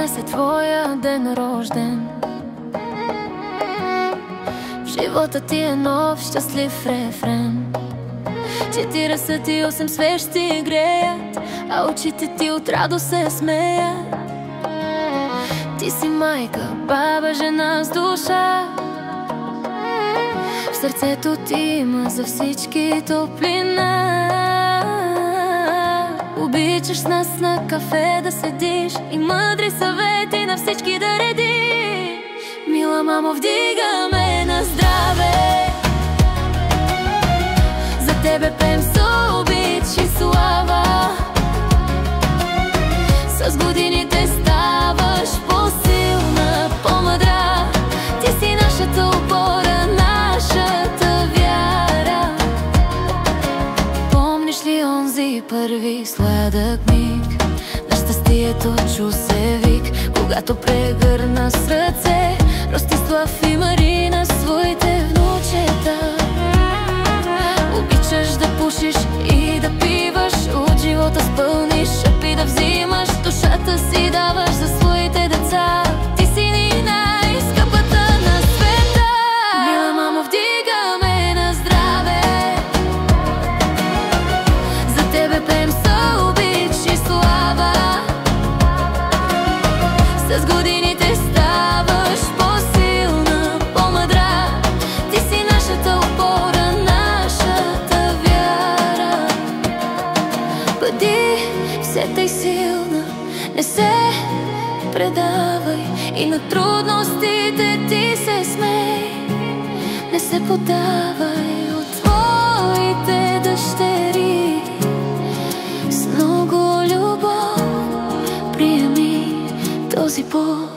днес е твоя ден рожден. В живота ти е нов щастлив рефрен. 48 свещи греят, а очите ти от радост се смеят. Ти си майка, баба, жена с душа. В сърцето ти има за всички топлина. Обичаш с нас на кафе да седиш и мъдри съвети на всички да редиш. Мила мамо, вдигаме на здраве. За тебе пеем с обич и слава. С годините ставаш по-силна, по-мъдра. Ти си нашата опора, нашата вяра. Помниш ли онзи първи сладък миг? На щастието чу се вик, когато прегърна с ръце Ростислав и Марина своите внучета. Обичаш да пушиш и да пиваш, от живота с пълни шъпи да взимаш. Душата си даваш за своите деца. Ти си ни най-скъпата на света. Мила мамо, вдигаме на здраве. За тебе пеем с обич и слава. С годините ставаш по-силна, по-мъдра. Ти си нашата опора, нашата вяра. Бъди все тъй силна, не се предавай и на трудностите ти се смей. Не се подавай от твоите дъщери. С много любов приеми този бой.